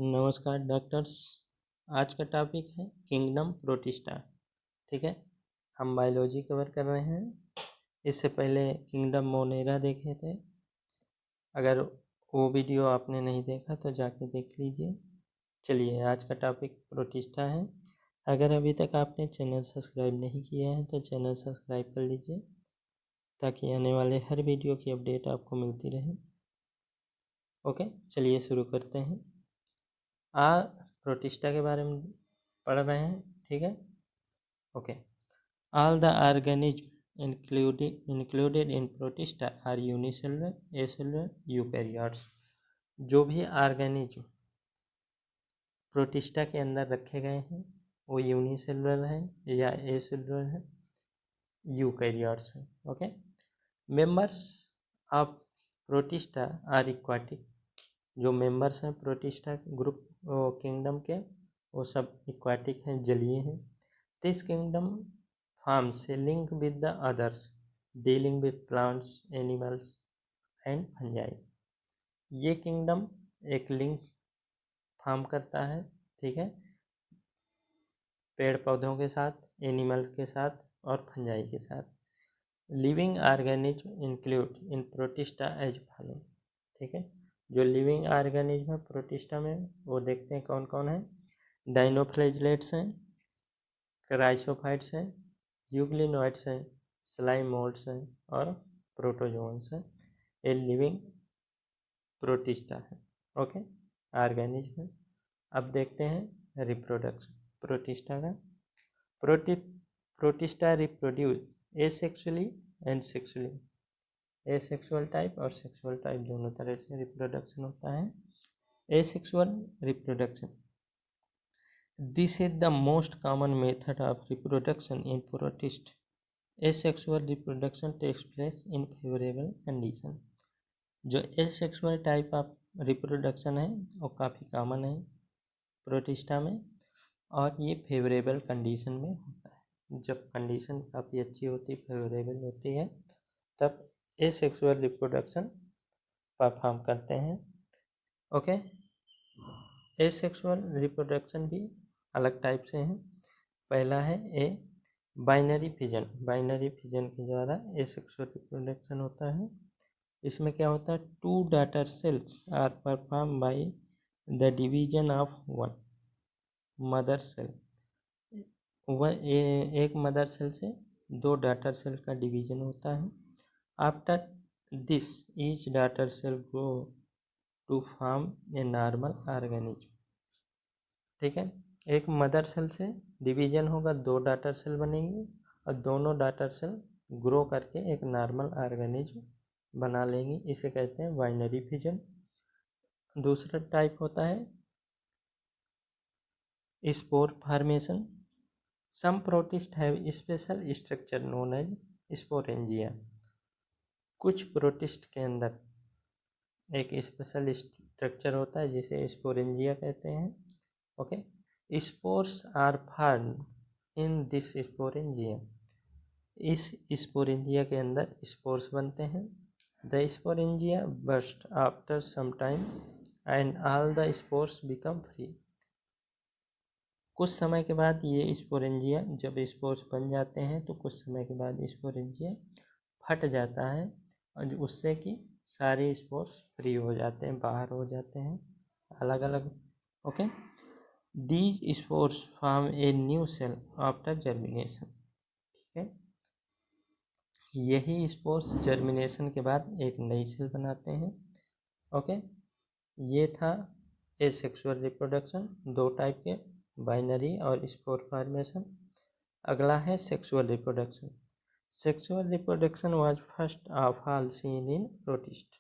नमस्कार डॉक्टर्स। आज का टॉपिक है किंगडम प्रोटिस्टा। ठीक है, हम बायोलॉजी कवर कर रहे हैं। इससे पहले किंगडम मोनेरा देखे थे। अगर वो वीडियो आपने नहीं देखा तो जाके देख लीजिए। चलिए, आज का टॉपिक प्रोटिस्टा है। अगर अभी तक आपने चैनल सब्सक्राइब नहीं किया है तो चैनल सब्सक्राइब कर लीजिए ताकि आने वाले हर वीडियो की अपडेट आपको मिलती रहे। ओके, चलिए शुरू करते हैं। प्रोटिस्टा के बारे में पढ़ रहे हैं। ठीक है, okay. All the organism included in Protista are unicellular, acellular, eukaryotes. जो भी ऑर्गेनिज्म प्रोटिस्टा के अंदर रखे गए हैं वो यूनिसेलुलर है या एसेलुलर है, यूकैरियोट्स है। Okay. Members of protista are aquatic. जो मेंबर्स हैं प्रोटिस्टा ग्रुप किंगडम के, वो सब एक्वाटिक हैं, जलीय हैं। This kingdom forms a link with the others dealing with plants, animals and fungi. ये किंगडम एक लिंक फार्म करता है, ठीक है, पेड़ पौधों के साथ, एनिमल्स के साथ और फंजाई के साथ। Living organism include in protista as follow. ठीक है, जो लिविंग ऑर्गेनिज्म है प्रोटिस्टा में वो देखते हैं कौन कौन है। डाइनोफ्लैजिलेट्स हैं, क्राइसोफाइट्स हैं, यूग्लिनोइड्स हैं, स्लाइम मोल्ड्स हैं और प्रोटोजोन्स हैं। ये लिविंग प्रोटिस्टा है। ओके, ऑर्गेनिज्म है। अब देखते हैं रिप्रोडक्शन प्रोटिस्टा का। Protista reproduce asexually and sexually. Asexual type और सेक्सुअल टाइप दोनों तरह से रिप्रोडक्शन होता है। Asexual reproduction, this is the most common method of reproduction in protist. Asexual reproduction takes place in favourable condition. जो asexual type of reproduction है वो काफ़ी कॉमन है प्रोटिस्टा में और ये फेवरेबल कंडीशन में होता है। जब कंडीशन काफ़ी अच्छी होती है, फेवरेबल होती है, तब एसेक्सुअल रिप्रोडक्शन परफॉर्म करते हैं। ओके, एसेक्सुअल रिप्रोडक्शन भी अलग टाइप से हैं। पहला है a binary fission. Binary fission के द्वारा एसेक्सुअल रिप्रोडक्शन होता है। इसमें क्या होता है, two daughter cells are perform by the division of one mother cell. एक मदर सेल से दो डॉटर सेल का डिवीजन होता है। After this each daughter cell grow to form a normal organism. ठीक है, एक मदर सेल से डिवीजन होगा, दो डॉटर सेल बनेंगी और दोनों डॉटर सेल ग्रो करके एक नॉर्मल ऑर्गेनिज्म बना लेंगी। इसे कहते हैं बाइनरी फिजन। दूसरा टाइप होता है spore formation. Some protist have special structure known as sporangia. कुछ प्रोटिस्ट के अंदर एक स्पेशल स्ट्रक्चर होता है जिसे स्पोरेंजिया कहते हैं। Okay, spores are formed in this sporangia. इस स्पोरेंजिया के अंदर स्पोर्स बनते हैं। The sporangia burst after some time and all the spores become free. कुछ समय के बाद ये स्पोरेंजिया, जब स्पोर्स बन जाते हैं तो कुछ समय के बाद स्पोरेंजिया फट जाता है और उससे कि सारे स्पोर्स फ्री हो जाते हैं, बाहर हो जाते हैं अलग अलग। Okay, these spores form a new cell after germination. ठीक है, यही स्पोर्स जर्मिनेशन के बाद एक नई सेल बनाते हैं। ओके, ये था एसेक्सुअल रिप्रोडक्शन, दो टाइप के, बाइनरी और स्पोर फॉर्मेशन। अगला है sexual reproduction. Sexual reproduction was first of all seen in protist.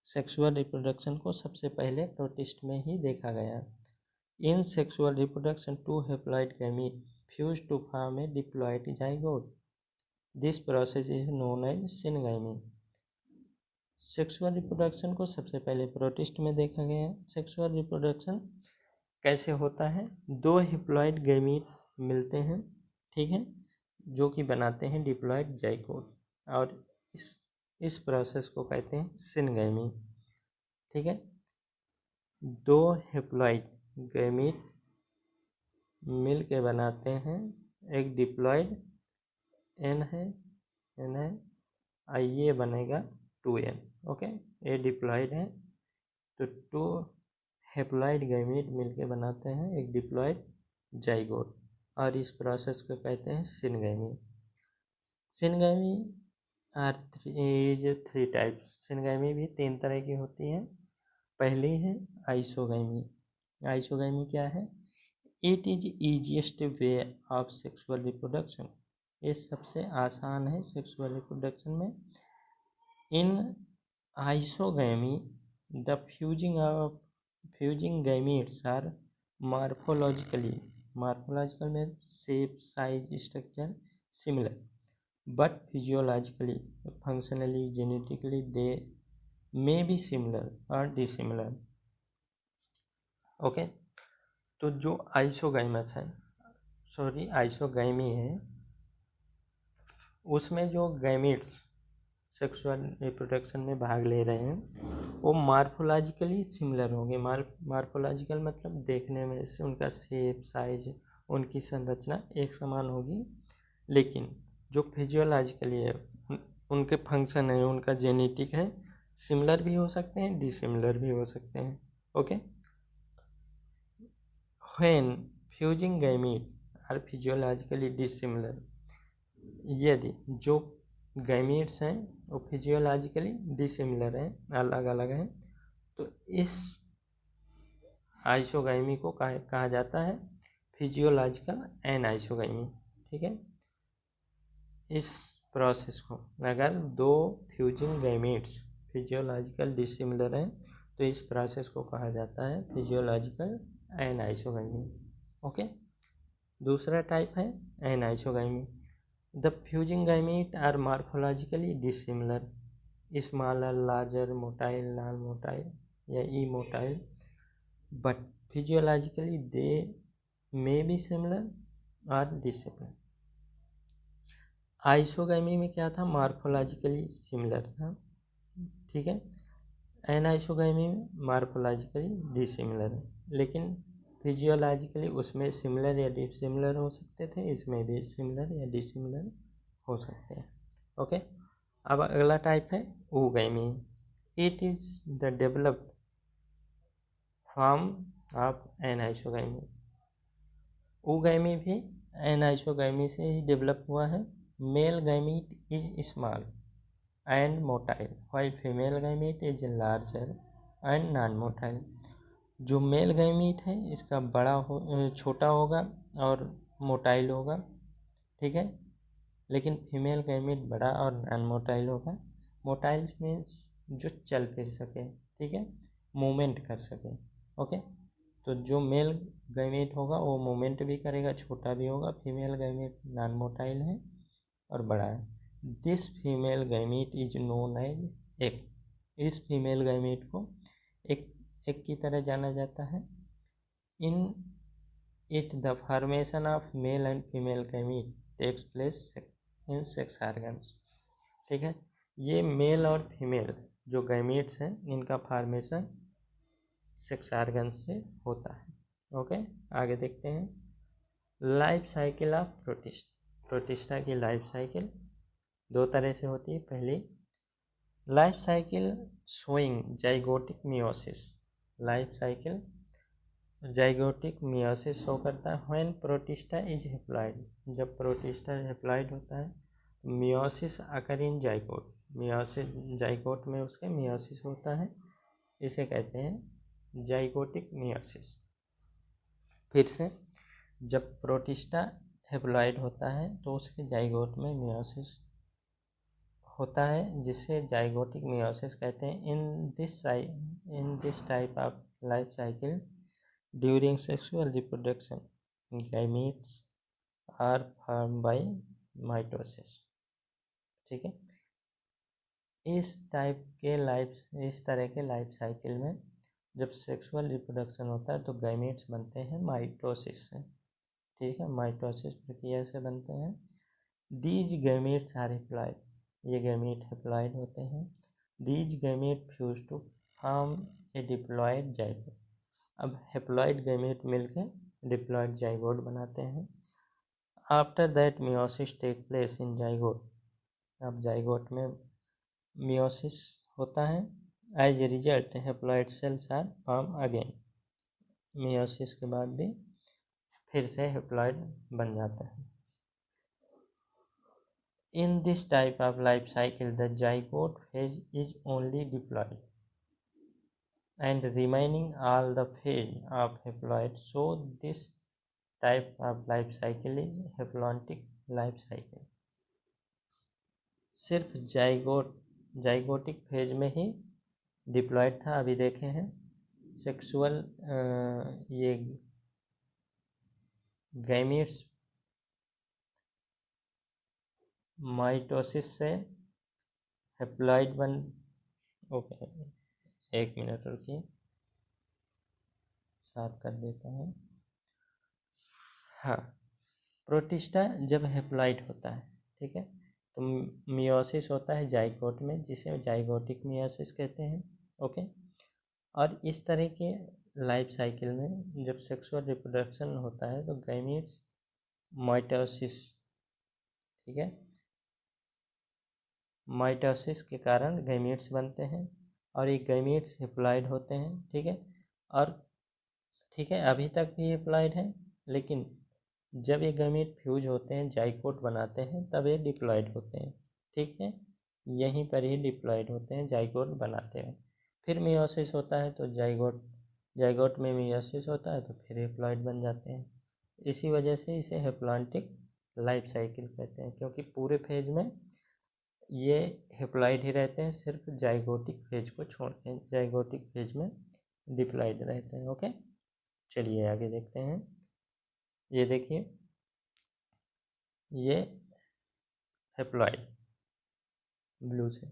Sexual reproduction को सबसे पहले प्रोटिस्ट में ही देखा गया। In sexual reproduction two haploid gamete fuse to form a diploid zygote. This process is known as syngamy. Sexual reproduction को सबसे पहले प्रोटिस्ट में देखा गया। सेक्सुअल रिप्रोडक्शन कैसे होता है, दो हैप्लॉइड गैमीट मिलते हैं, ठीक है, जो कि बनाते हैं डिप्लॉइड जाइगोट और इस प्रोसेस को कहते हैं सिनगैमी। ठीक है, दो हैप्लॉइड गैमीट मिल के बनाते हैं एक डिप्लॉइड एन है ये बनेगा 2n। ओके, ये डिप्लॉइड है तो 2 हैप्लॉइड गैमीट मिलके बनाते हैं एक डिप्लॉइड जाइगोट और इस प्रोसेस को कहते हैं syngamy. Syngamy are three types. Syngamy भी 3 तरह की होती है। पहली है आइसोगैमी। आइसोगैमी क्या है? It is easiest way of sexual reproduction. ये सबसे आसान है सेक्सुअल रिप्रोडक्शन में। In isogamy the fusing gametes are morphological में shape size structure similar but physiologically functionally genetically they may be similar और डिसिमिलर। ओके, तो जो आइसोगैमी है उसमें जो गैमीट्स सेक्सुअल रिप्रोडक्शन में भाग ले रहे हैं वो मार्फोलॉजिकली सिमिलर होंगे। मार्फोलॉजिकल मतलब देखने में से उनका शेप साइज उनकी संरचना एक समान होगी, लेकिन जो फिजियोलॉजिकली है उनके फंक्शन है उनका जेनेटिक है सिमिलर भी हो सकते हैं डिसिमिलर भी हो सकते हैं। Okay, when fusing gamete are physiologically dissimilar, यदि जो गैमीट्स हैं वो फिजियोलॉजिकली डिसिमिलर हैं अलग अलग हैं तो इस आइसोगैमी को कहा जाता है फिजियोलॉजिकल एनाइसोगैमी। ठीक है, इस प्रोसेस को अगर दो फ्यूजिंग गैमीट्स फिजियोलॉजिकल डिसिमिलर हैं तो इस प्रोसेस को कहा जाता है फिजियोलॉजिकल एनाइसोगैमी। ओके, दूसरा टाइप है anisogamy. The fusing gamete are morphologically dissimilar smaller larger motile non motile या immotile but physiologically they may be similar और डिसिमिलर। आइसोगैमी में क्या था? मार्फोलॉजिकली सिमिलर था। ठीक है, एनाइसोगैमी में मार्फोलॉजिकली डिसिमिलर है, लेकिन फिजियोलॉजिकली उसमें सिमिलर या डिसिमिलर हो सकते थे, इसमें भी सिमिलर या डिसिमिलर हो सकते हैं। ओके, अब अगला टाइप है oogymy। It is the developed form of anisogamy. oogymy भी एनाइसोगैमी से ही डेवलप हुआ है। Male gamete is small and motile while female gamete is larger and non motile. जो मेल गैमीट है इसका छोटा होगा और मोटाइल होगा। ठीक है, लेकिन फीमेल गैमीट बड़ा और नॉन मोटाइल होगा। मोटाइल मीन्स जो चल फिर सके, ठीक है, मूवमेंट कर सके। ओके, तो जो मेल गैमीट होगा वो मूवमेंट भी करेगा, छोटा भी होगा। फीमेल गैमीट नॉन मोटाइल है और बड़ा है। This female gamete is known as egg. इस फीमेल गैमीट को एक की तरह जाना जाता है। In it the formation of male and female gamete takes place in sex organs. ठीक है, ये मेल और फीमेल जो गैमीट्स हैं इनका फॉर्मेशन सेक्स ऑर्गन्स से होता है। ओके, आगे देखते हैं life cycle of protist. Protista की लाइफ साइकिल 2 तरह से होती है। पहली life cycle showing zygotic meiosis. Life cycle zygotic meiosis show करता है व्हेन प्रोटिस्टा इज हैप्लॉइड। जब प्रोटिस्टा हैप्लॉइड होता है मियोसिस अकर इन जाइगोट। मियोसिस जाइगोट में उसके मियोसिस होता है, इसे कहते हैं जाइगोटिक मियोसिस। फिर से जब प्रोटिस्टा हैप्लॉइड होता है तो उसके जाइगोट में मियोसिस होता है जिसे जाइगोटिक मियोसिस कहते हैं। In this type of life cycle during sexual reproduction gametes are form by mitosis. ठीक है, इस तरह के लाइफ साइकिल में जब सेक्सुअल रिप्रोडक्शन होता है तो गैमीट्स बनते हैं माइटोसिस से। ठीक है, माइटोसिस प्रक्रिया से बनते हैं। These gametes are haploid. ये गैमीट हैप्लॉइड होते हैं। These gamete fuse to form a diploid zygote. अब हेप्लॉइड गैमेट मिलकर डिप्लॉइड जाइगोट बनाते हैं। After that meiosis take place in zygote. अब जाइगोट में मियोसिस होता है। As a result haploid cells are form again. Meiosis के बाद भी फिर से हेप्लॉइड बन जाता है। In this type of life cycle, the zygote phase is only diploid and remaining all the phase of haploid. So this type of life cycle is haplontic life cycle. सिर्फ zygotic phase में ही diploid था, अभी देखे हैं। Sexual ये gametes mitosis से haploid बन। Okay, एक मिनट रुकिए, साफ कर देता हूँ। हाँ, प्रोटिस्टा जब हेप्लॉइड होता है, ठीक है, तो मियोसिस होता है जाइगोट में, जिसे जाइगोटिक मियोसिस कहते हैं। ओके, और इस तरह के लाइफ साइकिल में जब सेक्सुअल रिप्रोडक्शन होता है तो गैमीट्स माइटोसिस, ठीक है, माइटोसिस के कारण गैमीट्स बनते हैं और ये गैमीट्स हेप्लॉइड होते हैं। ठीक है, और ठीक है, अभी तक भी हेप्लॉइड है, लेकिन जब ये गैमीट फ्यूज होते हैं, जाइगोट बनाते हैं, तब ये डिप्लॉइड होते हैं। ठीक है, यहीं पर ही डिप्लॉइड होते हैं, जाइगोट बनाते हैं। फिर मियोसिस होता है तो जाइगोट में मियोसिस होता है तो फिर हेप्लॉइड बन जाते हैं। इसी वजह से इसे हेप्लॉन्टिक लाइफ साइकिल कहते हैं, क्योंकि पूरे फेज में ये हेप्लॉइड ही रहते हैं, सिर्फ जाइगोटिक फेज को छोड़ के जाइगोटिक फेज में डिप्लॉइड रहते हैं। ओके, चलिए आगे देखते हैं। ये देखिए, ये हेप्लॉइड ब्लू से,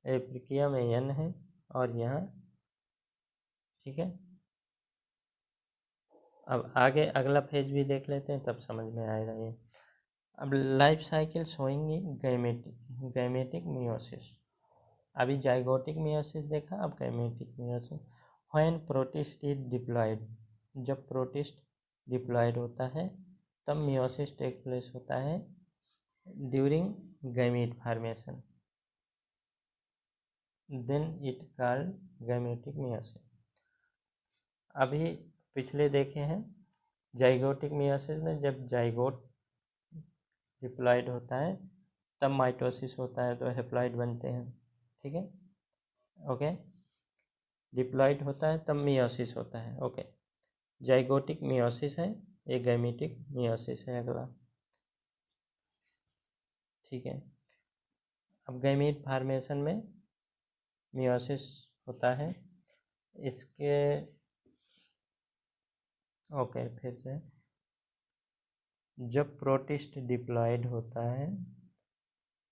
एप्रिकिया में एन है और यहाँ, ठीक है। अब आगे अगला फेज भी देख लेते हैं, तब समझ में आएगा ये। अब life cycle showing gametic meiosis. अभी जाइगोटिक मियोसिस देखा, अब gametic meiosis. When protist is diploid, जब प्रोटिस्ट डिप्लॉइड होता है तब मियोसिस टेक प्लेस होता है during gamete formation, then it called gametic meiosis. अभी पिछले देखे हैं, जाइगोटिक मियोसिस में जब जाइगोट डिप्लॉइड होता है तब माइटोसिस होता है तो हेप्लॉइड बनते हैं। ठीक है, ओके, डिप्लॉइड होता है तब मियोसिस होता है। ओके, जाइगोटिक मियोसिस है, एक गैमेटिक मियोसिस है अगला। ठीक है, अब गैमीट फॉर्मेशन में मियोसिस होता है, इसके ओके, फिर से जब प्रोटिस्ट डिप्लॉइड होता है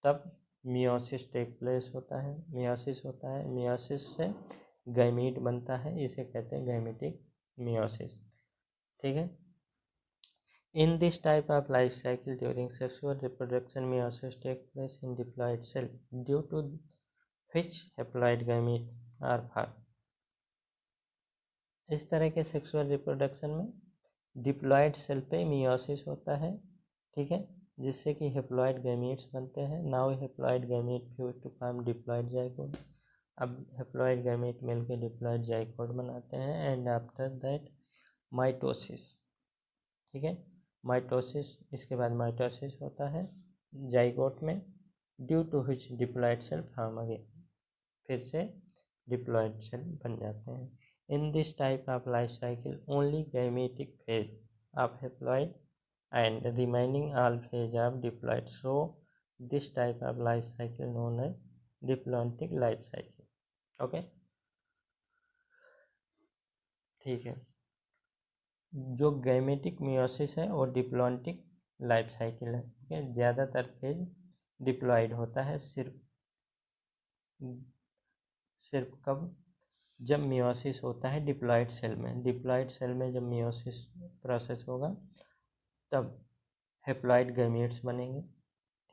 तब मियोसिस टेक प्लेस होता है, मियोसिस होता है, मियोसिस से गैमीट बनता है, इसे कहते हैं गैमेटिक मियोसिस। ठीक है, in this type of life cycle during sexual reproduction meiosis take place in diploid cell due to which haploid gamete are formed. इस तरह के सेक्सुअल रिप्रोडक्शन में डिप्लॉइड सेल पे मियोसिस होता है, ठीक है, जिससे कि हेप्लॉइड गैमीट्स बनते हैं। Now haploid gamete fuse to form diploid zygote. अब हेप्लॉइड गैमीट मिलकर डिप्लॉइड जाइगोट बनाते हैं एंड आफ्टर दैट माइटोसिस। ठीक है, माइटोसिस, इसके बाद माइटोसिस होता है जाइगोट में, due to which diploid cell form again, फिर से डिप्लॉइड सेल बन जाते हैं। In this type of life cycle only gametic phase of haploid and remaining all phase of diploid. So this type of life cycle known as diplontic life cycle. Okay, ठीक है, जो gametic meiosis है वो diplontic life cycle है। ठीक है, ज़्यादातर phase diploid होता है, सिर्फ कब, जब मियोसिस होता है डिप्लॉइड सेल में। डिप्लॉइड सेल में जब मियोसिस प्रोसेस होगा तब हेप्लॉइड गैमेट्स बनेंगे।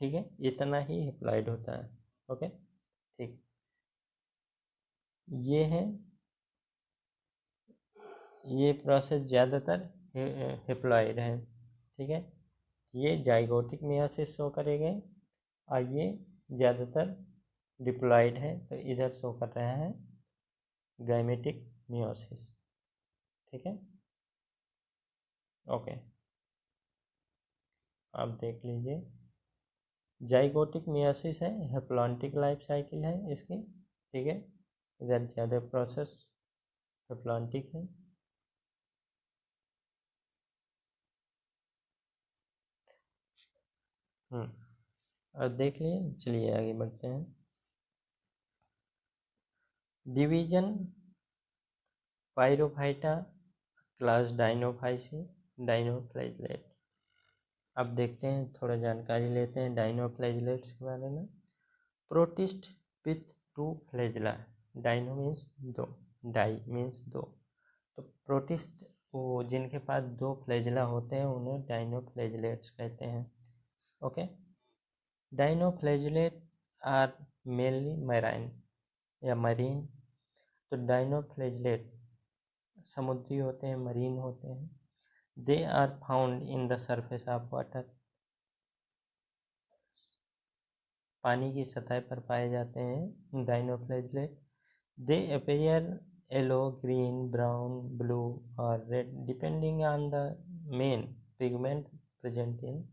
ठीक है, इतना ही हेप्लॉइड होता है। ओके, ठीक। ये है, ये प्रोसेस ज़्यादातर हेप्लॉइड है, ठीक है। ये जाइगोटिक मियोसिस शो करेंगे और ये ज़्यादातर डिप्लॉइड है, तो इधर शो कर रहा है गैमेटिक मियोसिस, ठीक है। ओके, आप देख लीजिए, जाइगोटिक मियोसिस है, हेप्लॉन्टिक लाइफ साइकिल है इसकी, ठीक है। इधर ज़्यादा प्रोसेस हेप्लॉन्टिक है। अब देख लिए, चलिए आगे बढ़ते हैं। Division Pyrrophyta class Dinophyceae dinoflagellate. अब देखते हैं, थोड़ा जानकारी लेते हैं डाइनोफ्लैगेलेट्स के बारे में। Protist with two flagella, dino means दो, डाई मीन्स दो, तो प्रोटिस्ट वो जिनके पास दो फ्लैजिला होते हैं उन्हें डाइनोफ्लैगेलेट्स कहते हैं। Okay, dinoflagellate are mainly marine या मरीन, तो डाइनोफ्लैगेलेट समुद्री होते हैं, मरीन होते हैं। They are found in the surface of water, पानी की सतह पर पाए जाते हैं dinoflagellate. They appear yellow, green, brown, blue और red depending on the main pigment present in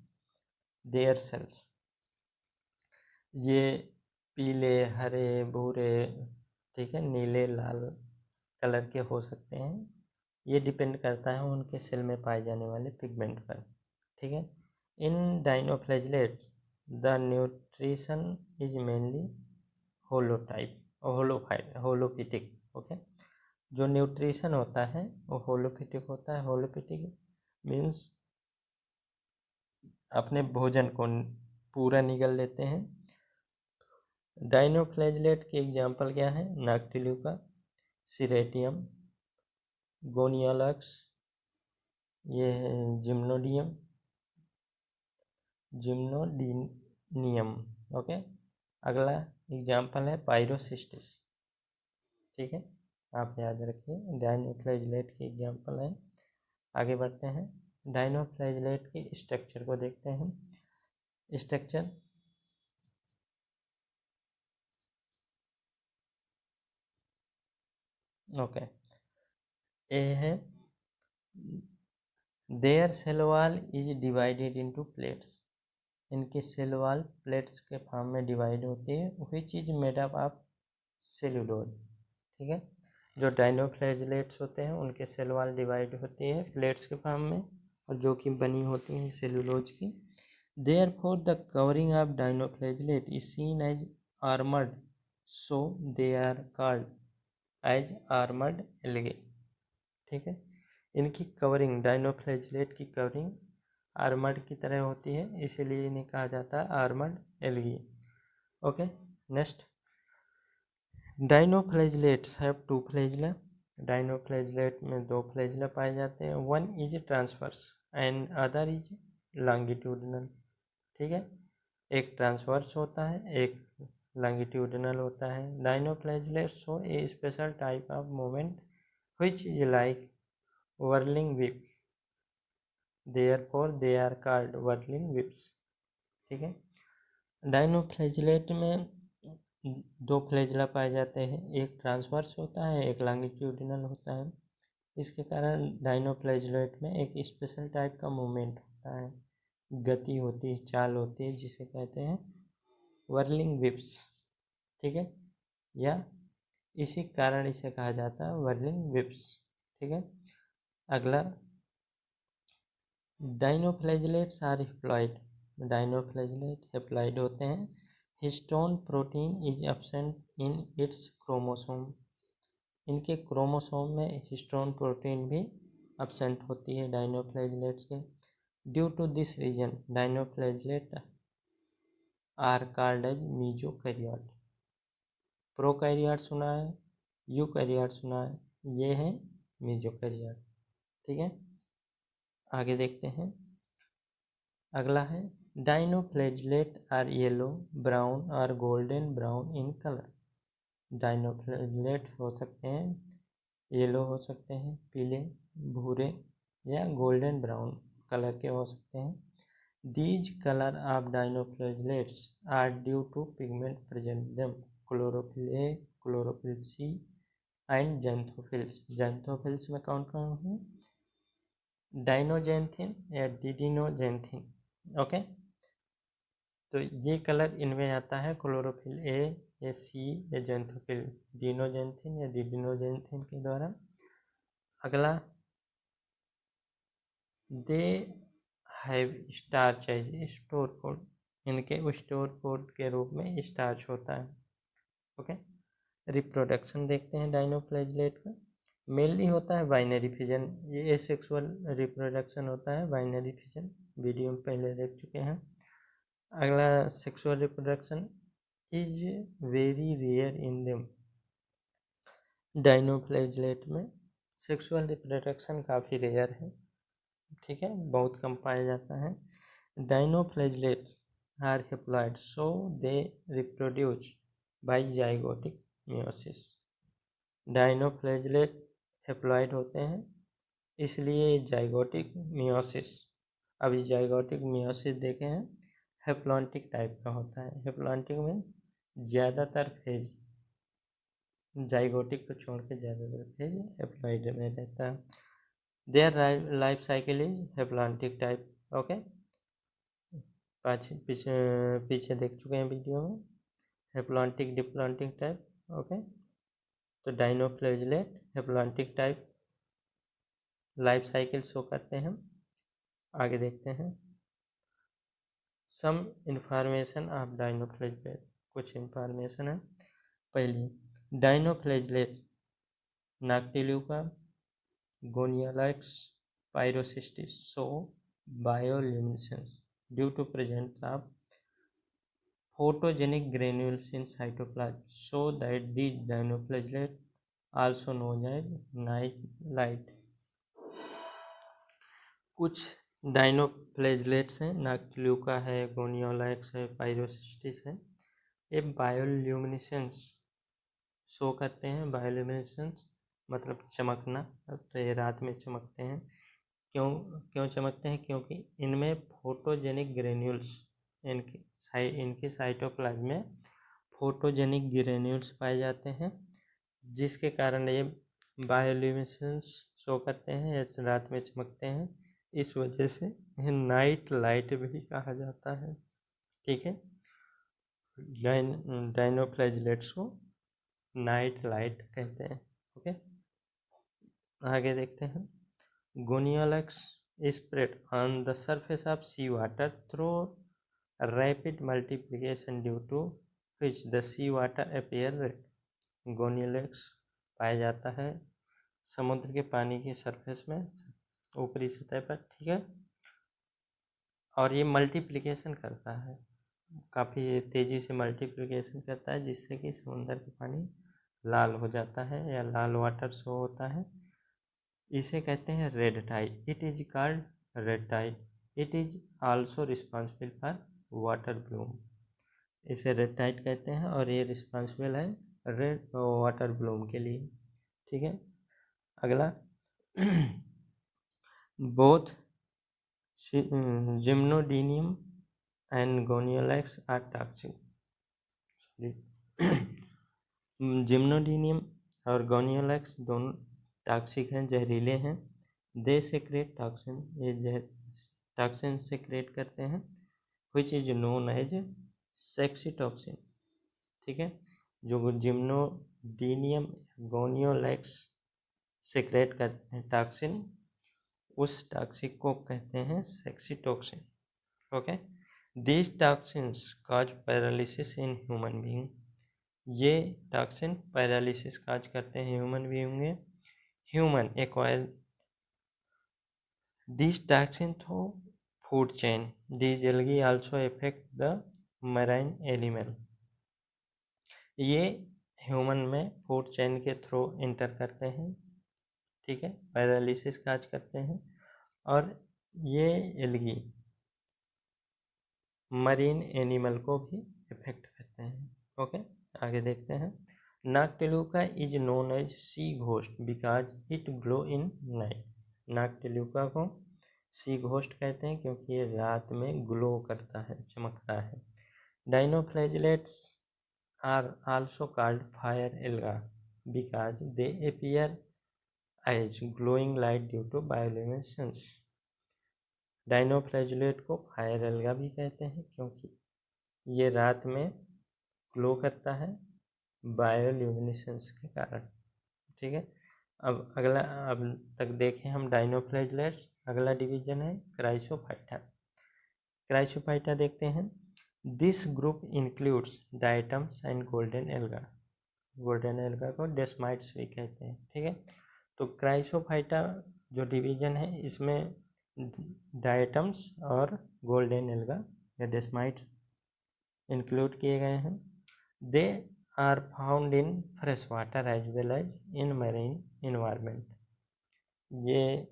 their cells. ये पीले, हरे, भूरे, ठीक है, नीले, लाल कलर के हो सकते हैं। ये डिपेंड करता है उनके सेल में पाए जाने वाले पिगमेंट पर, ठीक है। In dinoflagellate the nutrition is mainly holotype, holophytic, okay. जो न्यूट्रिशन होता है वो होलोपिटिक होता है। होलोपिटिक मीन्स अपने भोजन को पूरा निगल लेते हैं। डाइनोफ्लैगेलेट के एग्जाम्पल क्या है? नॉक्टिल्यूका, सिरेटियम, गोनियोलैक्स, ये है जिम्नोडीनियम, ओके। अगला एग्जाम्पल है पायरोसिस्टिस, ठीक है, आप याद रखिए डाइनोफ्लैगेलेट के एग्जाम्पल है। आगे बढ़ते हैं, डाइनोफ्लैगेलेट के स्ट्रक्चर को देखते हैं। स्ट्रक्चर, ओके, ए है their cell wall is divided into plates, इनकी सेल वॉल प्लेट्स के फॉर्म में डिवाइड होती है, which is made up of cellulose, ठीक है। जो डाइनोफ्लैगेलेट्स होते हैं उनके सेल वॉल डिवाइड होती है प्लेट्स के फॉर्म में, और जो कि बनी होती हैं सेलुलोज की। Therefore, the covering of dinoflagellate is seen as armored, so they are called as armored algae, ठीक है। इनकी कवरिंग, डाइनोफ्लैगेलेट की कवरिंग आर्मर्ड की तरह होती है, इसीलिए इन्हें कहा जाता है armoured algae. Okay, next, dinoflagellates have two flagella, dinoflagellate में दो फ्लैजिला पाए जाते हैं। One is transverse and other is longitudinal, ठीक है। एक ट्रांसवर्स होता है, एक लॉन्गिट्यूडिनल होता है। Dinoflagellates show a special type of movement which is like whirling whip, therefore they are called whirling whips, ठीक है। डाइनोफ्लैगेलेट में दो फ्लैजिला पाए जाते हैं, एक ट्रांसवर्स होता है, एक लॉन्गिट्यूडिनल होता है। इसके कारण डाइनोफ्लैगेलेट में एक स्पेशल टाइप का मूवमेंट होता है, गति होती है, चाल होती है, जिसे कहते हैं व्हर्लिंग विप्स, ठीक है, या इसी कारण इसे कहा जाता है व्हर्लिंग विप्स, ठीक है। अगला, dinoflagellates are haploid, dinoflagellate haploid होते हैं। Histone protein is absent in its chromosome, इनके क्रोमोसोम में हिस्टोन प्रोटीन भी एब्सेंट होती है डाइनोफ्लैगेलेट्स के। Due to this reason dinoflagellate are called as mesokaryote. Prokaryote सुना है, यूकैरियोट सुना है, ये है मीजोकैरियोट, ठीक है। आगे देखते हैं, अगला है डाइनोफ्लैगेलेट आर येलो, ब्राउन और गोल्डन ब्राउन इन कलर, डाइनोफ्लेजेलेट हो सकते हैं येलो हो सकते हैं, पीले, भूरे या गोल्डन ब्राउन कलर के हो सकते हैं। These colour of dinoflagellates are due to pigment present them chlorophyll a, chlorophyll c and xanthophylls. Xanthophylls में कौन कौन है? डाइनोजेंथिन या डिडिनोजेंथिन। ओके, तो ये कलर इनमें आता है क्लोरोफिल ए या सी या जैंथोफिल, डिनोजेंथिन या डिडिनोजेंथिन के द्वारा। अगला, they have starch as stored food, इनके स्टोर कोड के रूप में स्टार्च होता है। ओके, रिप्रोडक्शन देखते हैं डाइनोफ्लेजेलेट का। मेनली होता है बाइनरी फिजन, ये एसेक्सुअल रिप्रोडक्शन होता है, बाइनरी फिजन, वीडियो में पहले देख चुके हैं। अगला, sexual reproduction is very rare in them. Dinoflagellate में सेक्सुअल रिप्रोडक्शन काफ़ी रेयर है, ठीक है, बहुत कम पाया जाता है। Dinoflagellates are haploid so they reproduce by zygotic meiosis. Dinoflagellate haploid होते हैं, इसलिए जाइगोटिक मियोसिस, अभी जाइगोटिक मियोसिस देखे हैं, हेप्लॉन्टिक टाइप का होता है। हेप्लॉन्टिक में ज़्यादातर फेज, जाइगोटिक को छोड़ के ज़्यादातर फेज हेप्लॉइड में रहता है। Their life cycle is haplontic type. Okay, पीछे पीछे देख चुके हैं वीडियो में, हेप्लॉन्टिक डिप्लॉन्टिक टाइप। ओके, तो dinoflagellate haplontic type life cycle show करते हैं। आगे देखते हैं सम इंफॉर्मेशन ऑफ डाइनोफ्लेजेलेट, कुछ इंफॉर्मेशन है। पहली, dinoflagellate Noctiluca, Gonyaulax, Pyrocystis show bioluminescence due to presence of photogenic granules in cytoplasm, so that these dinoflagellate also known as night light। कुछ डाइनोफ्लेजेलेट्स हैं, नॉक्टिल्यूका है, गोनियोलैक्स है, पाइरोसिस्टिस है, ये बायोल्यूमिनेसेंस शो करते हैं। बायोल्यूमिनेसेंस मतलब चमकना, तो ये रात में चमकते हैं। क्यों क्यों चमकते हैं? क्योंकि इनमें फोटोजेनिक ग्रेन्यूल्स, इनके साइटोप्लाज्म में फोटोजेनिक ग्रेन्यूल्स पाए जाते हैं, जिसके कारण ये बायोल्यूमिनेसेंस शो करते हैं या रात में चमकते हैं। इस वजह से इन्हें नाइट लाइट भी कहा जाता है, ठीक है। डाइनोफ्लेजेलेट्स को नाइट लाइट कहते हैं। ओके, आगे देखते हैं। गोनियोलैक्स spread on the surface of sea water through rapid multiplication due to which the sea water appear red। गोनियोलैक्स पाया जाता है समुद्र के पानी की सरफेस में, ऊपरी सतह पर, ठीक है, और ये मल्टीप्लिकेशन करता है, काफ़ी तेज़ी से मल्टीप्लिकेशन करता है, जिससे कि समुद्र का पानी लाल हो जाता है या लाल वाटर शो होता है। इसे कहते हैं red tide. It is called red tide. It is also responsible for water bloom. इसे रेड टाइड कहते हैं और ये रिस्पॉन्सिबल है रेड वाटर ब्लूम के लिए, ठीक है। अगला, both gymnodinium and gonyaulax are toxic. Gymnodinium और गोनियोलैक्स दोनों टॉक्सिक हैं, जहरीले हैं। दे सेक्रेट टॉक्सिन, ये टॉक्सिन सेक्रेट करते हैं, which is known as saxitoxin, ठीक है। जो जिम्नोडीनियम गोनियोलैक्स सेक्रेट करते हैं टॉक्सिन, उस टॉक्सिक को कहते हैं sexy toxin. Okay, these toxins cause paralysis in human being. ये टॉक्सिन पैरालिसिस काज करते हैं ह्यूमन बीइंग में। Human acquire this toxin through food chain. This algae also affect the marine animal. ये ह्यूमन में फूड चेन के through enter करते हैं, ठीक है, पैरालिसिस काज करते हैं, और ये एल्गी मरीन एनिमल को भी इफेक्ट करते हैं। ओके, आगे देखते हैं। Noctiluca is known as sea ghost because it glow in night. Noctiluca को सी घोस्ट कहते हैं क्योंकि ये रात में ग्लो करता है, चमकता है। Dinoflagellates are also called fire alga because they appear as glowing light due to bioluminescence. Dinoflagellate को फायर एल्गा भी कहते हैं क्योंकि ये रात में ग्लो करता है बायोल्यूमिनेसेंस के कारण। ठीक है, अब अगला, अब तक देखें हम डाइनोफ्लैजिलेट्स। अगला डिवीजन है क्राइसोफाइटा। क्राइसोफाइटा देखते हैं। This group includes diatoms and golden alga. Golden alga को डेस्माइट्स भी कहते हैं। ठीक है, तो क्राइसोफाइटा जो डिवीजन है इसमें डायटम्स और गोल्डन एल्गा या डेस्माइट्स इंक्लूड किए गए हैं। They are found in fresh water as well as in marine environment. ये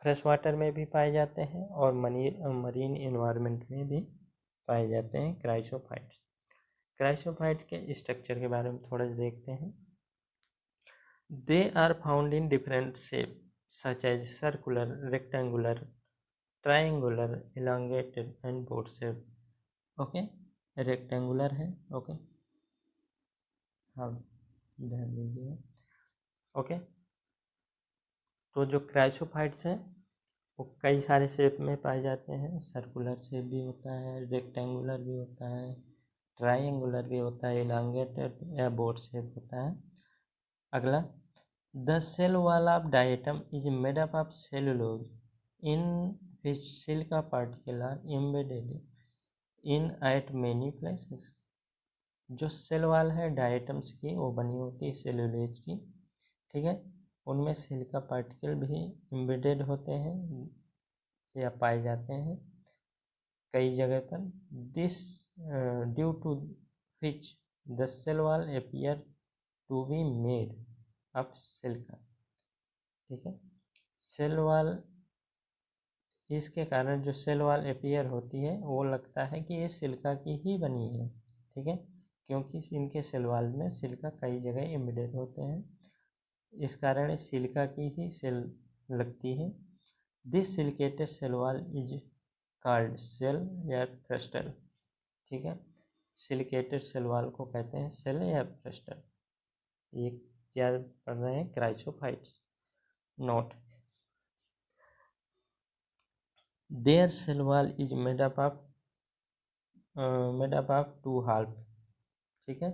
फ्रेश वाटर में भी पाए जाते हैं और मरीन इन्वायरमेंट में भी पाए जाते हैं क्राइसोफाइट्स। क्राइसोफाइट के स्ट्रक्चर के बारे में थोड़ा देखते हैं। They are found in different shape such as circular, rectangular, triangular, elongated and boat shape. Okay, rectangular है। ओके, हाँ ध्यान दीजिए। ओके, तो जो क्राइसोफाइट्स हैं वो कई सारे शेप में पाए जाते हैं। सर्कुलर शेप भी होता है, रेक्टेंगुलर भी होता है, ट्राइंगुलर भी होता है, elongated या बोट शेप होता है। अगला, the cell wall of diatom is made up of cellulose in which silica particle are embedded in at many places. जो सेल वॉल है डायटम्स की वो बनी होती है सेलुलोज की। ठीक है, उनमें सिलिका पार्टिकल भी एम्बेडेड होते हैं या पाए जाते हैं कई जगह पर। This due to which the cell wall appear to be made of silica. ठीक है, सेल वॉल, इसके कारण जो सेल वॉल अपीयर होती है वो लगता है कि ये सिलिका की ही बनी है। ठीक है, क्योंकि इनके सेल वॉल में सिलिका कई जगह एम्बेडेड होते हैं, इस कारण सिलिका की ही सेल लगती है। This silicated cell wall is called cell या क्रिस्टल। ठीक है, सिलिकेटेड सेल वॉल को कहते हैं सेल या क्रिस्टल। ये क्या पढ़ रहे हैं? Chrysophytes. Note, their cell wall is made up of two half. ठीक है,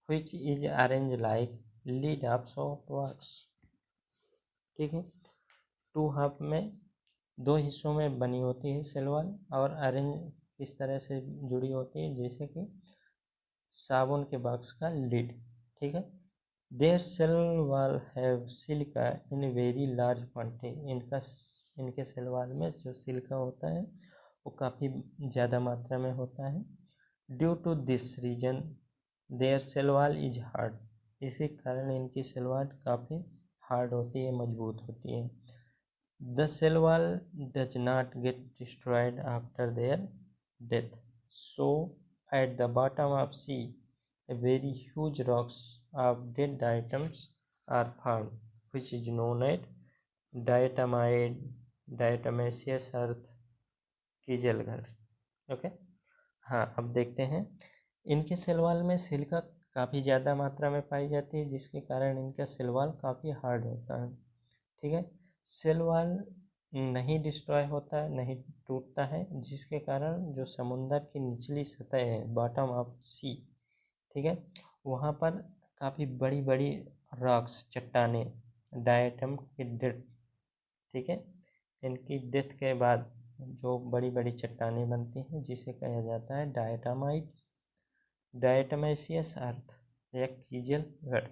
which is arranged like lead ups of works। ठीक है, टू हाफ में दो हिस्सों में बनी होती है सेल वॉल और अरेंज किस तरह से जुड़ी होती है जैसे कि साबुन के बॉक्स का लीड। ठीक है, their cell wall have silica in very large quantity. इनके सेल वॉल में जो सिलिका होता है वो काफ़ी ज़्यादा मात्रा में होता है। Due to this reason their cell wall is hard. इसी कारण इनकी सेल वॉल काफ़ी हार्ड होती है, मजबूत होती है। The cell wall does not get destroyed after their death, so at the bottom of sea a very huge rocks of dead diatoms are found, which is known as diatomite, diatomaceous earth की जलघर। Okay, हाँ अब देखते हैं। इनके cell wall में silica काफ़ी ज़्यादा मात्रा में पाई जाती है जिसके कारण इनका सेल वॉल काफ़ी हार्ड होता है। ठीक है, सेल वॉल नहीं डिस्ट्रॉय होता है, नहीं टूटता है, जिसके कारण जो समुंदर की निचली सतह है, बॉटम ऑफ सी, ठीक है, वहाँ पर काफ़ी बड़ी बड़ी रॉक्स, चट्टाने, डायटम की डेथ, ठीक है, इनकी डेथ के बाद जो बड़ी बड़ी चट्टाने बनती हैं जिसे कहा जाता है डायटामाइट, डायटमेशियस अर्थ या कीजल गढ़।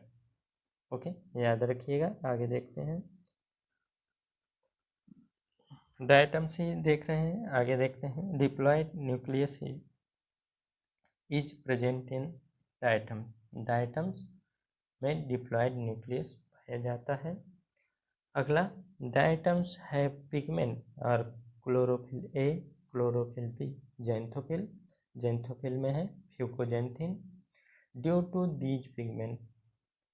ओके, याद रखिएगा। आगे देखते हैं, डायटम से देख रहे हैं, आगे देखते हैं। Diploid nucleus is present in diatom. Diatoms में डिप्लॉयड न्यूक्लियस पाया जाता है। अगला, डायटम्स है पिगमेंट और chlorophyll a, chlorophyll b, xanthophyll, xanthophyll में है fucoxanthin. Due to these pigment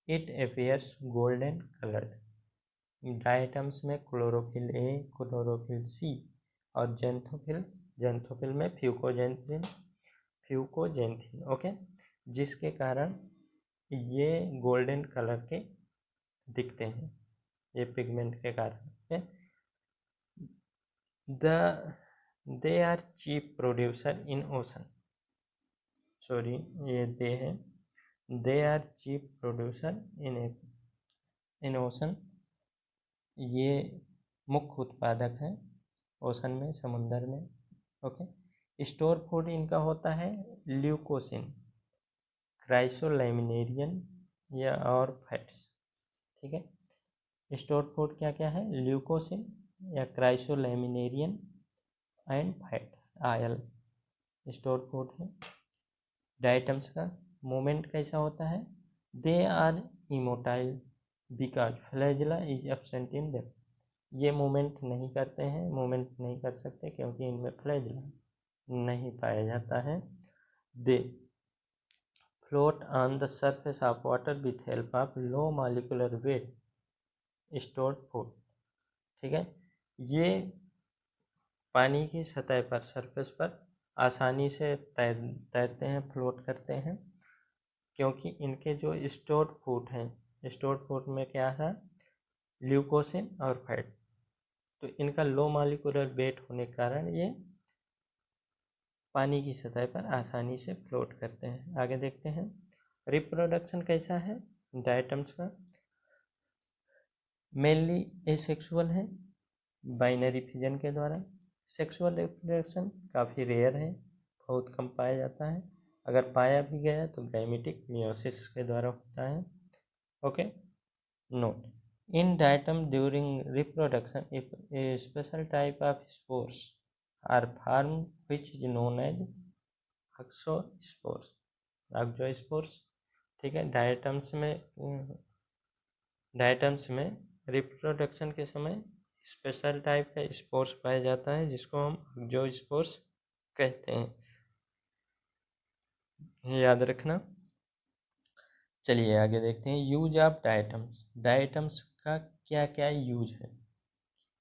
it appears golden coloured. Diatoms में क्लोरोफिल ए, क्लोरोफिल सी और जेंथोफिल में फ्यूकोजेंथिन ओके, जिसके कारण ये गोल्डन कलर के दिखते हैं, ये पिगमेंट के कारण। They are chief producer in ocean, sorry ये दे है, they are chief producer in ocean, ये मुख्य उत्पादक हैं ओशन में, समुंदर में ओके। स्टोर फूड इनका होता है ल्यूकोसिन, क्राइसोलैमिनेरियन या और फैट्स, ठीक है। स्टोर फूड क्या क्या है, ल्यूकोसिन या chrysolaminarin and fat oil store food है। डाइटम्स का मूवमेंट कैसा होता है, they are immotile because flagella is absent in them, ये मूवमेंट नहीं करते हैं, मूवमेंट नहीं कर सकते क्योंकि इनमें फ्लैजिला नहीं पाया जाता है। दे float on the surface of water with help of low molecular weight stored food, ठीक है। ये पानी की सतह पर, सरफेस पर आसानी से तैरते हैं, फ्लोट करते हैं, क्योंकि इनके जो स्टोर्ड फूड हैं, स्टोर्ड फूड में क्या है, ल्यूकोसिन और फैट, तो इनका लो मॉलिक्यूलर वेट होने के कारण ये पानी की सतह पर आसानी से फ्लोट करते हैं। आगे देखते हैं रिप्रोडक्शन कैसा है डायटम्स का। मेनली एसेक्सुअल है, बाइनरी फिजन के द्वारा। सेक्सुअल रिप्रोडक्शन काफ़ी रेयर है, बहुत कम पाया जाता है, अगर पाया भी गया तो गैमेटिक मियोसिस के द्वारा होता है okay. Note, in diatom during reproduction if a special type of spores are formed which is known as axospores, ठीक है। डायटम्स में रिप्रोडक्शन के समय स्पेशल टाइप का स्पोर्स पाया जाता है जिसको हम एक्सोस्पोर्स कहते हैं, याद रखना। चलिए आगे देखते हैं यूज ऑफ डायटम्स। डायटम्स का क्या क्या यूज है,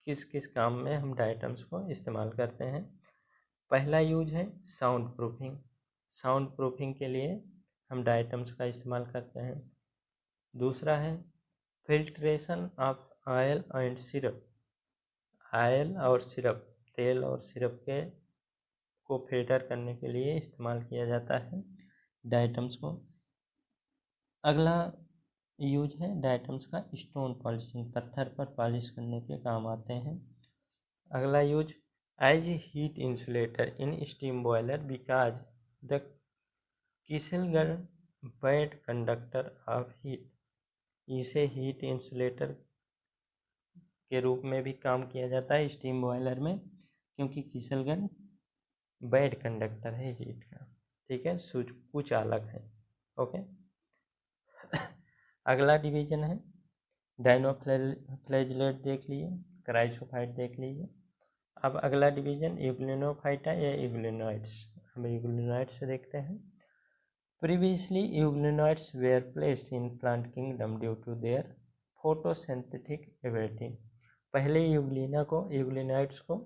किस किस काम में हम डायटम्स को इस्तेमाल करते हैं। पहला यूज है साउंड प्रूफिंग, साउंड प्रूफिंग के लिए हम डायटम्स का इस्तेमाल करते हैं। दूसरा है filtration of oil and syrup, oil और सिरप, तेल और सिरप के को फिल्टर करने के लिए इस्तेमाल किया जाता है डायटम्स को। अगला यूज है डायटम्स का स्टोन पॉलिशिंग, पत्थर पर पॉलिश करने के काम आते हैं। अगला use as heat insulator in steam boiler because the kieselguhr bad conductor of heat, इसे हीट इंसुलेटर के रूप में भी काम किया जाता है स्टीम बॉयलर में, क्योंकि किसलगर बैड कंडक्टर है हीट का, ठीक है, कुछ अलग है ओके। अगला डिवीजन है डायनोफ्लैजिलेट देख लीजिए, क्राइसोफाइट देख लीजिए। अब अगला डिवीजन यूग्लिनोफाइटा या यूग्लिनोइड्स, हम यूग्लिनोइड्स से देखते हैं। Previously euglenoids were placed in plant kingdom due to their photosynthetic ability, पहले यूग्लिनोइड्स को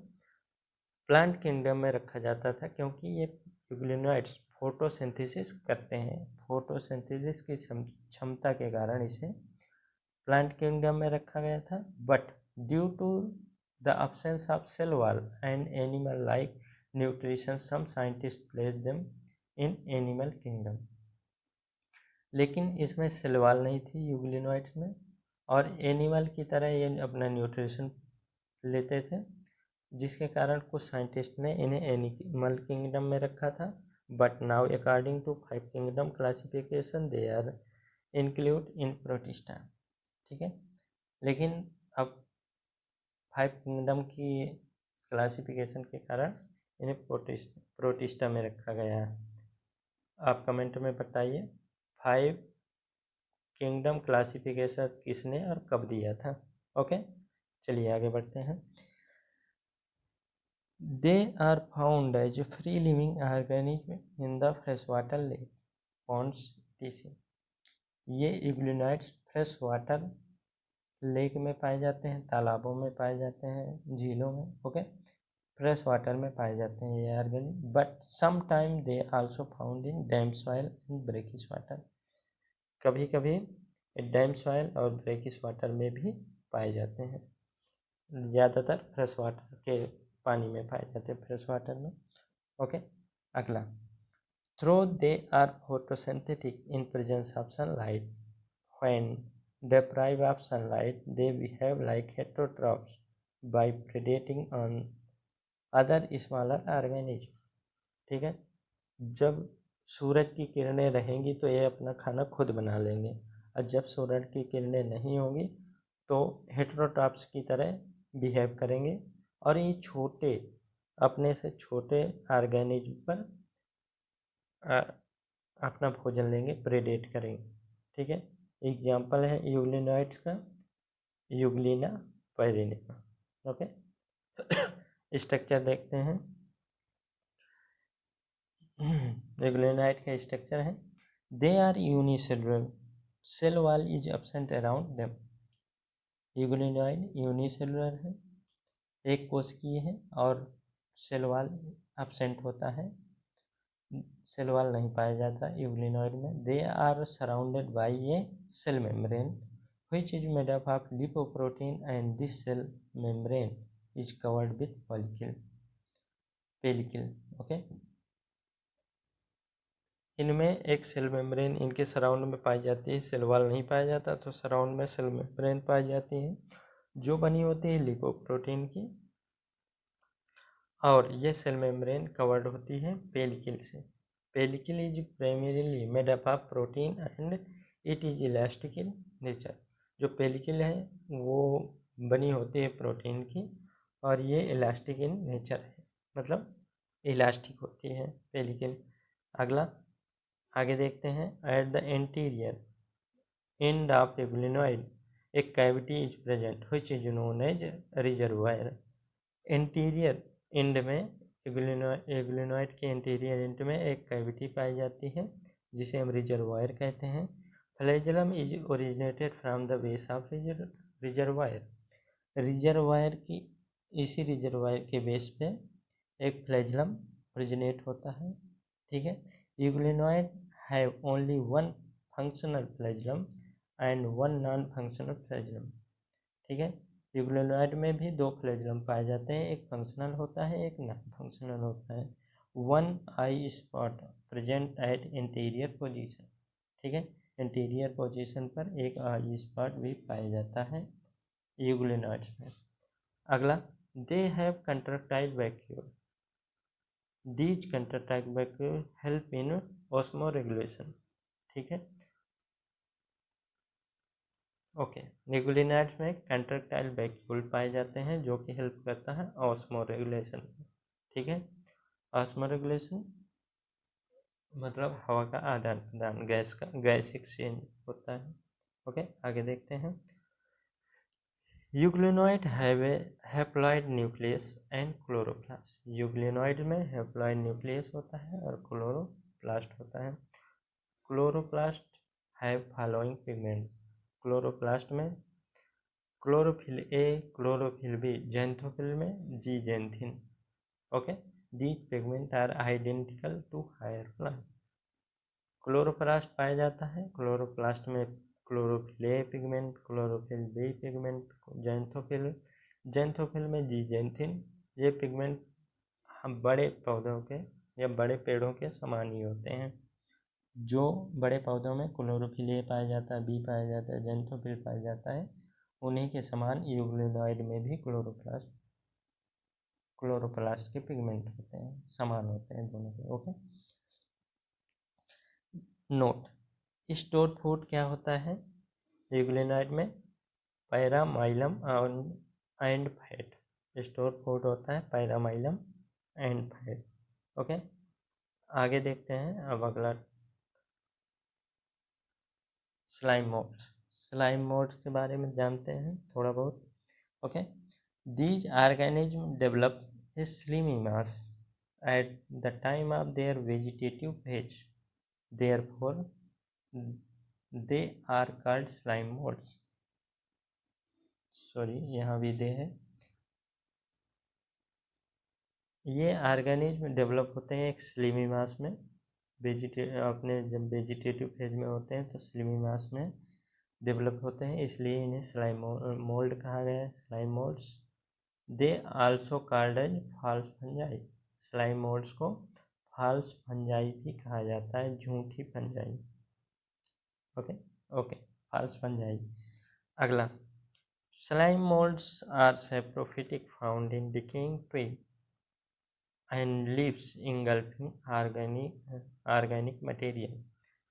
प्लांट किंगडम में रखा जाता था क्योंकि ये यूग्लिनोइड्स फोटोसिंथेसिस करते हैं, फोटोसिंथेसिस की क्षमता के कारण इसे प्लांट किंगडम में रखा गया था। But due to the absence of cell wall and animal like nutrition some scientists place them in animal kingdom, लेकिन इसमें सेल वॉल नहीं थी यूग्लिनोइड्स में, और एनिमल की तरह ये अपना न्यूट्रिशन लेते थे, जिसके कारण कुछ साइंटिस्ट ने इन्हें एनिमल किंगडम में रखा था। But now according to 5 kingdom classification they are include in protista, ठीक है। लेकिन अब 5 किंगडम की क्लासिफिकेशन के कारण इन्हें प्रोटिस्टा में रखा गया है। आप कमेंट में बताइए 5 किंगडम क्लासिफिकेशन किसने और कब दिया था ओके। चलिए आगे बढ़ते हैं। They are found as free living organism in the fresh water lake, ponds etc, ये यूग्लिनोइड्स फ्रेश वाटर लेक में पाए जाते हैं, तालाबों में पाए जाते हैं, झीलों में, ओके। फ्रेश वाटर में पाए जाते हैं ये organism, but some time they also found in damp soil and brackish water. कभी कभी डैम सॉइल और ब्रेकिश वाटर में भी पाए जाते हैं, ज़्यादातर फ्रेश वाटर के पानी में पाए जाते हैं, फ्रेश वाटर में, ओके। अगला, though they are photosynthetic in presence of sunlight, when deprived of sunlight they behave like heterotrophs by predating on other smaller organisms। ठीक है, जब सूरज की किरणें रहेंगी तो ये अपना खाना खुद बना लेंगे, और जब सूरज की किरणें नहीं होंगी तो हेटेरोट्रॉप्स की तरह बिहेव करेंगे और ये छोटे, अपने से छोटे ऑर्गेनिज्म पर अपना भोजन लेंगे, प्रेडेट करेंगे। ठीक है, एग्जाम्पल है यूग्लिनॉइड्स का, यूग्लिना पैरिनिका, ओके। स्ट्रक्चर देखते हैं, यूग्लिनॉइड का स्ट्रक्चर है, they are unicellular, cell wall is absent around them. Euglenoid unicellular है, एक कोशिकीय है और सेल वॉल एब्सेंट होता है, सेल वॉल नहीं पाया जाता यूग्लिनॉइड में। They are surrounded by a cell membrane which is made up of lipoprotein and this cell membrane is covered with pellicle, okay। इनमें एक सेल मेम्ब्रेन इनके सराउंड में पाई जाती है, सेल वॉल नहीं पाया जाता, तो सराउंड में सेल मेम्ब्रेन पाई जाती है जो बनी होती है लिपोप्रोटीन की, और ये सेल मेम्ब्रेन कवर्ड होती है पेलिकल से। Pellicle is primarily made up of protein and it is elastic in nature. जो पेलिकल है वो बनी होती है प्रोटीन की और ये इलास्टिक इन नेचर है, मतलब इलास्टिक होती है पेलिकल। अगला, आगे देखते हैं, at the anterior end of euglenoid एक cavity is present which is known as reservoir. Interior end में यूग्लिनॉइड के इंटीरियर एंड में एक कैविटी पाई जाती है जिसे हम रिजर्वायर कहते हैं। Flagellum is originated from the base of reservoir. Reservoir की, इसी रिजर्वायर के बेस पे एक फ्लैजेलम ओरिजिनेट होता है। ठीक है, euglenoid have only one functional flagellum and one non functional flagellum. ठीक है, यूग्लिनॉइड में भी दो फ्लैजेलम पाए जाते हैं, एक फंक्शनल होता है, एक नॉन फंक्शनल होता है। One I spot present at interior position. ठीक है, इंटीरियर पोजीशन पर एक आई स्पॉट भी पाया जाता है यूग्लिनॉइड्स में। अगला, they have contractile vacuole. These contractile vacuole help in osmoregulation. ठीक है, ओके। यूग्लिनॉइड्स में कंट्रैक्टाइल वैक्यूल पाए जाते हैं जो कि हेल्प करता है ऑस्मोरेगुलेशन। ठीक है, ऑस्मोरेगुलेशन मतलब हवा का आदान प्रदान, गैस का, गैस एक्सचेंज होता है। ओके, आगे देखते हैं, euglenoid have a haploid nucleus and chloroplast. Euglenoid में हैप्लॉइड न्यूक्लियस होता है और क्लोरोप्लास्ट होता है। Chloroplast have following pigments. Chloroplast में chlorophyll a, chlorophyll b, xanthophyll में zeaxanthin, okay. These pigment are identical to higher plant. Chloroplast पाया जाता है, क्लोरोप्लास्ट में chlorophyll a pigment, chlorophyll b pigment, xanthophyll में जी ज़ैंथिन। ये पिगमेंट हम बड़े पौधों के या बड़े पेड़ों के समान ही होते हैं। जो बड़े पौधों में क्लोरोफिल ए पाया जाता है, बी पाया जाता है, ज़ैंथोफिल पाया जाता है, उन्हीं के समान यूग्लिनॉइड में भी क्लोरोप्लास्ट के पिगमेंट होते हैं, समान होते हैं दोनों के, ओके। नोट, स्टोर फूड क्या होता है यूग्लिनॉइड में? पैरामाइलम एंड फैट। स्टोर फूड होता है पैरामाइलम एंड फैट, ओके। आगे देखते हैं अब अगला, स्लाइम मोड्स। स्लाइम मोड्स के बारे में जानते हैं थोड़ा बहुत, okay. These organism develop a slimy mass at the time of their vegetative phase. Therefore, they are called slime moulds. Sorry, यहाँ भी दे है। ये ऑर्गेनिज्म डेवलप होते हैं एक स्लिमी मास में, अपने जब वेजिटेटिव फेज में होते हैं तो स्लिमी मास में डेवलप होते हैं, इसलिए इन्हें स्लाइम मोल्ड कहा गया है, slime moulds. They also called as false fungi. Slime moulds को फॉल्स फंजाई भी कहा जाता है, झूठी fungi. Okay okay, false fungi. अगला, slime moulds are saprophytic found in decaying tree and leaves engulfing organic material।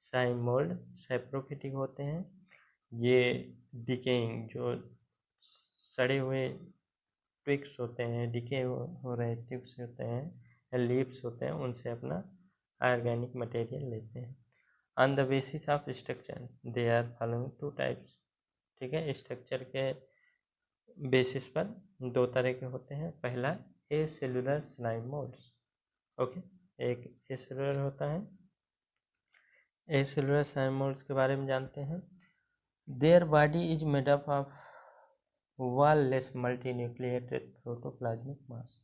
Slime mould saprophytic होते हैं, ये डिकेइंग जो सड़े हुए ट्विक्स होते हैं, डिके हो रहे ट्विक्स होते हैं या लीव्स होते हैं, उनसे अपना ऑर्गेनिक मटेरियल लेते हैं। On the basis of structure they are following two types. ठीक है, स्ट्रक्चर के बेसिस पर दो तरह के होते हैं। पहला ए सेलुलर स्लाइम मोल्ड्स। ओके, एक ए सेलुलर होता है। ए सेलुलर स्लाइम मोल्ड्स के बारे में जानते हैं। Their body is made up of wall-less multinucleated protoplasmic mass.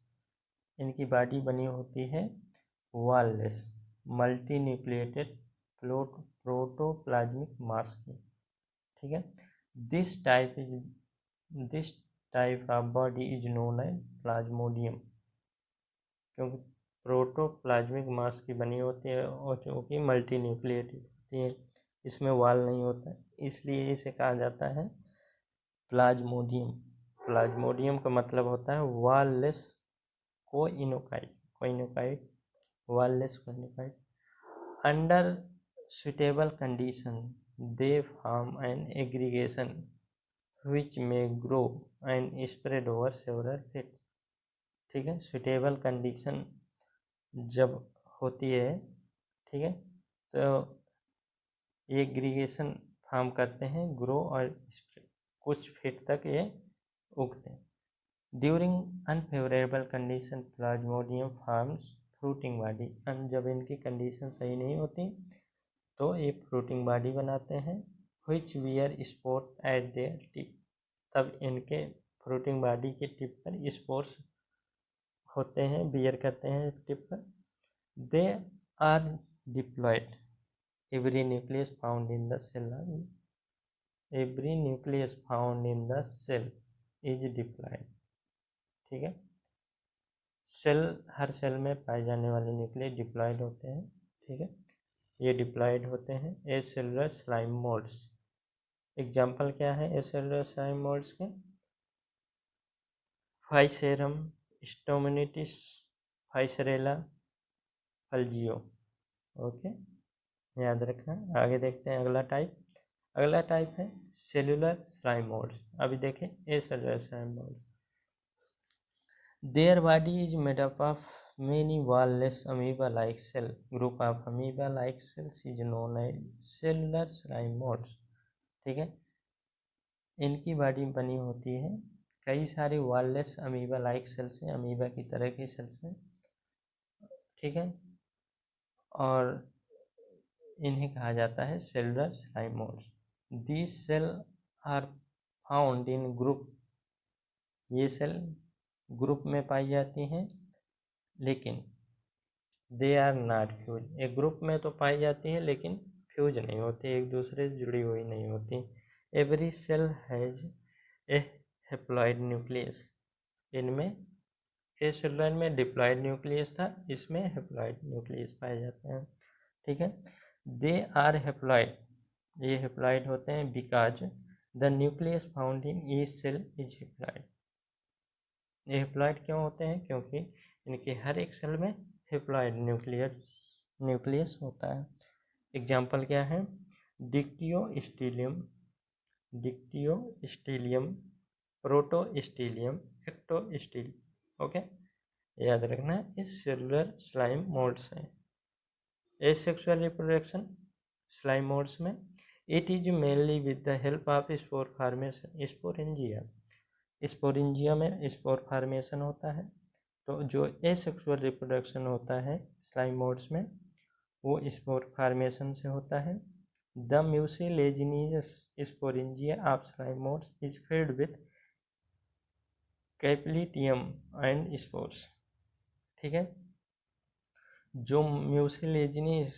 इनकी बॉडी बनी होती है वॉल-लेस मल्टीन्यूक्लिएटेड प्रोटोप्लाज्मिक मास की। ठीक है, this type of body is known as plasmodium, क्योंकि प्रोटोप्लाज्मिक मास की बनी होती है और क्योंकि मल्टी न्यूक्लिएटेड होती है, इसमें वाल नहीं होता है, इसलिए इसे कहा जाता है प्लाज्मोडियम। प्लाज्मोडियम का मतलब होता है wall-less coenocyte, wall-less coenocyte. Under suitable condition they form an aggregation which may grow and spread over several feet। ठीक है, suitable condition जब होती है, ठीक है, तो एग्रीगेशन फॉर्म करते हैं, ग्रो और स्प्रेड, कुछ फीट तक ये उगते हैं। During unfavourable condition Plasmodium forms fruiting body. जब इनकी कंडीशन सही नहीं होती तो ये फ्रूटिंग बॉडी बनाते हैं। Which bear spore at their tip. तब इनके फ्रूटिंग बॉडी के टिप पर स्पोर्स होते हैं, बियर करते हैं टिप पर। They are diploid every nucleus found in the cell. Every nucleus found in the cell is diploid. ठीक है, सेल, हर सेल में पाए जाने वाले न्यूक्लियस डिप्लॉयड होते हैं। ठीक है, ये डिप्लॉयड होते हैं। ए सेलुलर स्लाइम मोल्ड्स। एग्जाम्पल क्या है ए सेलुलर स्लाइम मोल्ड्स के? फाइसेरम स्टोमिनिटिस, फाइसरेला, फल्जियो। ओके, याद रखना। आगे देखते हैं अगला टाइप। अगला टाइप है सेलुलर स्लाइम मोल्ड्स। अभी देखें a cellular slime moulds. Their body is made up of many wall-less amoeba-like cell. Group of amoeba-like cells is known as cellular slime molds। ठीक है, इनकी बॉडी बनी होती है कई सारी वॉल-लेस अमीबा-लाइक सेल से, अमीबा की तरह की सेल से। ठीक है, और इन्हें कहा जाता है cellular slime moulds. These cell are found in group. ये सेल ग्रुप में पाई जाती हैं, लेकिन दे आर नॉट फ्यूज। एक ग्रुप में तो पाई जाती है लेकिन फ्यूज नहीं होती, एक दूसरे से जुड़ी हुई नहीं होती। Every cell has a haploid nucleus. इनमें ए सेलुलर में डिप्लॉइड न्यूक्लियस था, इसमें हैप्लॉइड न्यूक्लियस पाए जाते हैं। ठीक है, दे आर हैप्लॉइड, ये हैप्लॉइड होते हैं because the nucleus found in each cell is haploid. ये हैप्लॉइड क्यों होते हैं? क्योंकि इनके हर एक सेल में हैप्लॉइड न्यूक्लियस होता है। एग्जाम्पल क्या है? डिक्टियोस्टीलियम, प्रोटोस्टीलियम, एक्टोस्टीलियम। ओके, याद रखना इस सेलुलर स्लाइम मोल्ड्स हैं। एसेक्सुअल रिप्रोडक्शन स्लाइम मोल्ड्स में it is mainly with the help of spore formation, sporangia. Sporangia में स्पोर फॉर्मेशन होता है। तो जो एसेक्सुअल रिप्रोडक्शन होता है स्लाइम मोल्ड्स में, वो स्पोर फॉर्मेशन से होता है। The mucilaginous sporangia of slime moulds is filled with capillitium and spores. ठीक है, जो म्यूसिलेजिनियस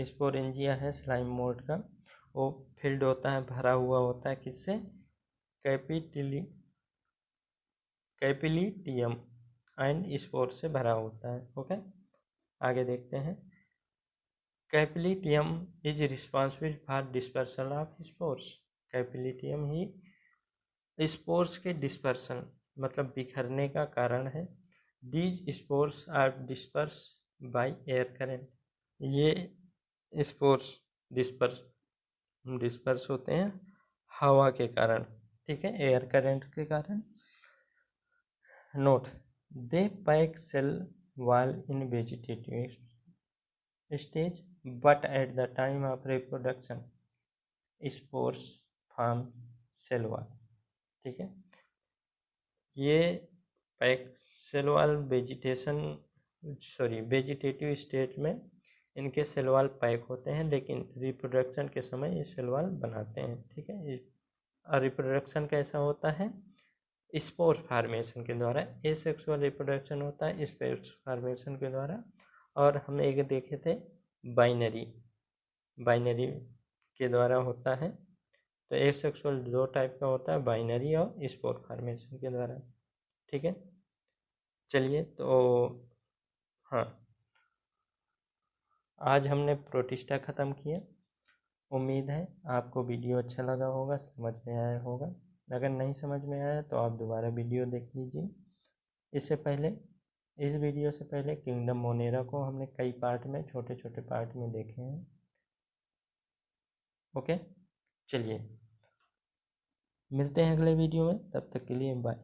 स्पोरेंजिया है स्लाइम मोड का, वो फिल्ड होता है, भरा हुआ होता है, किससे? कैपिलिटियम एंड स्पोर से भरा होता है। ओके, आगे देखते हैं। Capillitium is responsible for dispersal of spores. Capillitium ही स्पोर्स के डिस्पर्सन मतलब बिखरने का कारण है। These spores are disperse by air current. ये स्पोर्स डिस्पर्स होते हैं हवा के कारण, ठीक है, एयर करंट के कारण। Note, they pack cell wall in vegetative stage but at the time of reproduction spores form cell wall. ठीक है, ये pack cell wall vegetative state में इनके सेल वॉल पैक होते हैं, लेकिन रिप्रोडक्शन के समय ये सेल वॉल बनाते हैं। ठीक है, और रिप्रोडक्शन कैसा होता है? स्पोर फार्मेशन के द्वारा। एसेक्सुअल रिप्रोडक्शन होता है स्पोर फार्मेशन के द्वारा। और हम एक देखे थे बाइनरी के द्वारा होता है। तो एसेक्सुअल दो टाइप का होता है, बाइनरी और स्पोर फार्मेशन के द्वारा। ठीक है, चलिए, तो हाँ, आज हमने प्रोटिस्टा ख़त्म किया। उम्मीद है आपको वीडियो अच्छा लगा होगा, समझ में आया होगा। अगर नहीं समझ में आया तो आप दोबारा वीडियो देख लीजिए। इस वीडियो से पहले किंगडम मोनेरा को हमने कई पार्ट में, छोटे छोटे पार्ट में देखे हैं। ओके, चलिए मिलते हैं अगले वीडियो में, तब तक के लिए बाय।